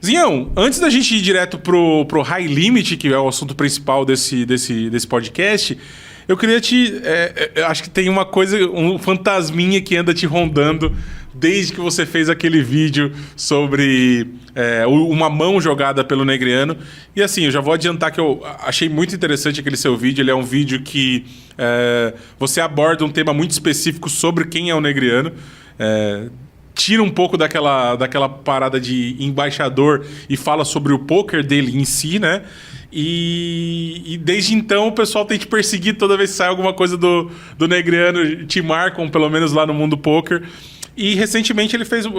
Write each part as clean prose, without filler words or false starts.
Zinhão, antes da gente ir direto pro High Limit, que é o assunto principal desse podcast, eu queria eu acho que tem uma coisa, um fantasminha que anda te rondando desde que você fez aquele vídeo sobre uma mão jogada pelo Negreano. E assim, eu já vou adiantar que eu achei muito interessante aquele seu vídeo. Ele é um vídeo que você aborda um tema muito específico sobre quem é o Negreano. Tira um pouco daquela parada de embaixador e fala sobre o poker dele em si, né? E desde então o pessoal tem te perseguido toda vez que sai alguma coisa do Negreano, te marcam, pelo menos lá no mundo poker. E recentemente ele fez um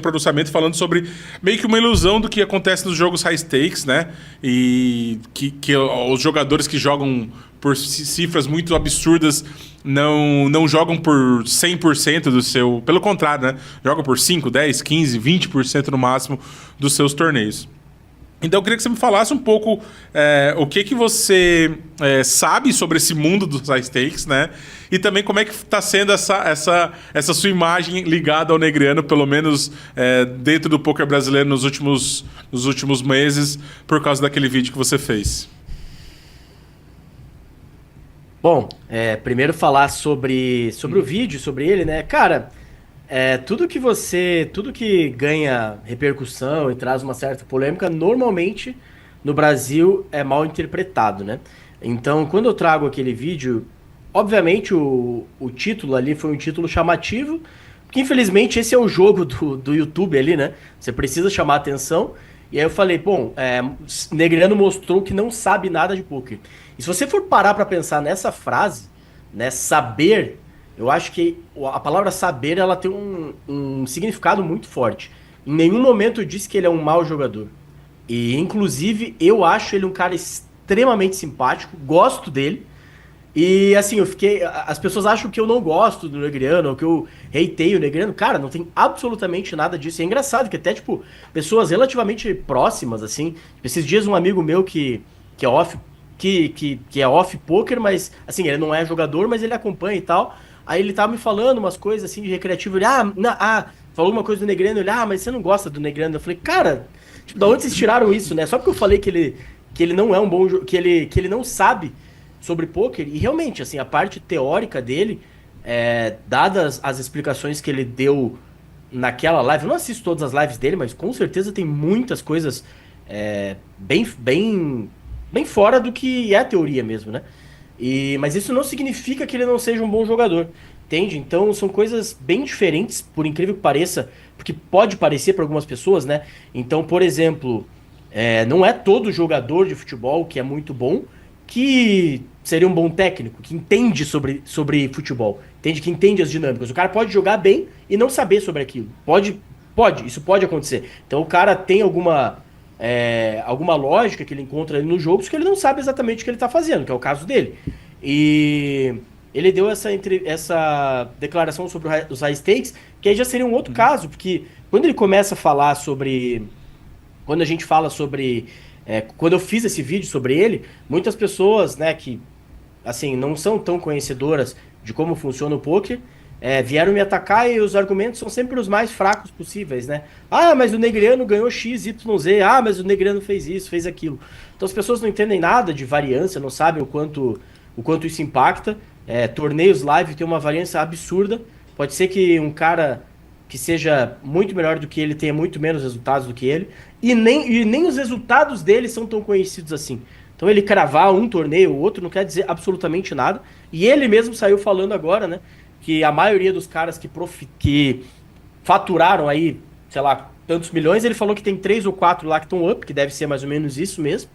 pronunciamento falando sobre meio que uma ilusão do que acontece nos jogos high stakes, né? E que os jogadores que jogam por cifras muito absurdas não jogam por 100% do seu... Pelo contrário, né? Jogam por 5, 10, 15, 20% no máximo dos seus torneios. Então eu queria que você me falasse um pouco o que você sabe sobre esse mundo dos high stakes, né? E também como é que está sendo essa sua imagem ligada ao Negreano, pelo menos dentro do poker brasileiro nos últimos meses, por causa daquele vídeo que você fez. Bom, primeiro falar sobre o vídeo, sobre ele, né? Cara, tudo que ganha repercussão e traz uma certa polêmica, normalmente no Brasil é mal interpretado, né? Então, quando eu trago aquele vídeo, obviamente o título ali foi um título chamativo, porque infelizmente esse é o jogo do YouTube ali, né? Você precisa chamar atenção. E aí eu falei, bom, Negreano mostrou que não sabe nada de poker. E se você for parar pra pensar nessa frase, né, saber, eu acho que a palavra saber, ela tem um significado muito forte. Em nenhum momento eu disse que ele é um mau jogador. E, inclusive, eu acho ele um cara extremamente simpático, gosto dele. E, assim, as pessoas acham que eu não gosto do Negreano, ou que eu hateio o Negreano. Cara, não tem absolutamente nada disso. E é engraçado que até, tipo, pessoas relativamente próximas, assim. Esses dias um amigo meu que é off, que é off poker, mas, assim, ele não é jogador, mas ele acompanha e tal. Aí ele tava me falando umas coisas, assim, de recreativo. Ele, falou uma coisa do Negreano. Ele, mas você não gosta do Negreano? Eu falei, cara, tipo, da onde vocês tiraram isso, né? Só porque eu falei que ele não é um bom... Que ele não sabe sobre poker, e realmente, assim, a parte teórica dele, dadas as explicações que ele deu naquela live, eu não assisto todas as lives dele, mas com certeza tem muitas coisas bem fora do que é a teoria mesmo, né? Mas isso não significa que ele não seja um bom jogador, entende? Então são coisas bem diferentes, por incrível que pareça, porque pode parecer para algumas pessoas, né? Então, por exemplo, não é todo jogador de futebol que é muito bom que seria um bom técnico, que entende sobre futebol, que entende as dinâmicas. O cara pode jogar bem e não saber sobre aquilo. Isso pode acontecer. Então o cara tem alguma lógica que ele encontra ali no jogo, só que ele não sabe exatamente o que ele está fazendo, que é o caso dele. E ele deu essa declaração sobre os high stakes, que aí já seria um outro caso, porque quando ele começa a falar sobre... Quando a gente fala sobre... quando eu fiz esse vídeo sobre ele, muitas pessoas, né, que assim, não são tão conhecedoras de como funciona o poker, vieram me atacar e os argumentos são sempre os mais fracos possíveis, né? Mas o Negreano ganhou X, Y, Z. Mas o Negreano fez isso, fez aquilo. Então as pessoas não entendem nada de variância, não sabem o quanto isso impacta. Torneios live tem uma variância absurda. Pode ser que um cara que seja muito melhor do que ele tenha muito menos resultados do que ele. E nem os resultados dele são tão conhecidos assim. Então ele cravar um torneio ou outro não quer dizer absolutamente nada. E ele mesmo saiu falando agora, né, que a maioria dos caras que faturaram aí, sei lá, tantos milhões, ele falou que tem 3 ou 4 lá que estão up, que deve ser mais ou menos isso mesmo.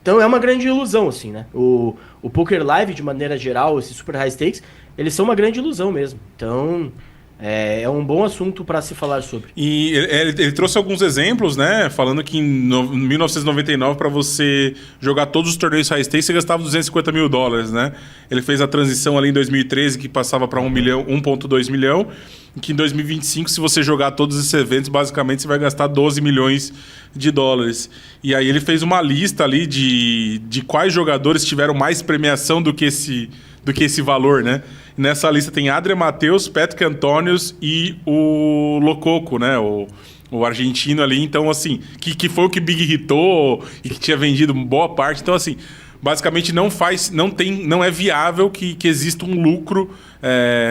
Então é uma grande ilusão, assim, né? O Poker Live, de maneira geral, esses Super High Stakes, eles são uma grande ilusão mesmo. Então... é um bom assunto para se falar sobre. E ele trouxe alguns exemplos, né? Falando que em 1999, para você jogar todos os torneios high stakes, você gastava $250 mil, né? Ele fez a transição ali em 2013, que passava para 1,2 milhão. E que em 2025, se você jogar todos esses eventos, basicamente você vai gastar $12 milhões. E aí ele fez uma lista ali de quais jogadores tiveram mais premiação do que esse valor, né? Nessa lista tem Adrian Matheus, Patrick Antonius e o Lococo, né? o argentino ali, então assim, que foi o que Big hitou e que tinha vendido boa parte. Então assim, basicamente não é viável que exista um lucro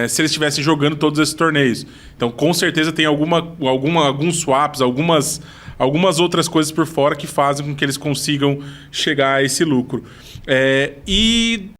se eles estivessem jogando todos esses torneios. Então com certeza tem alguns swaps, algumas outras coisas por fora que fazem com que eles consigam chegar a esse lucro. E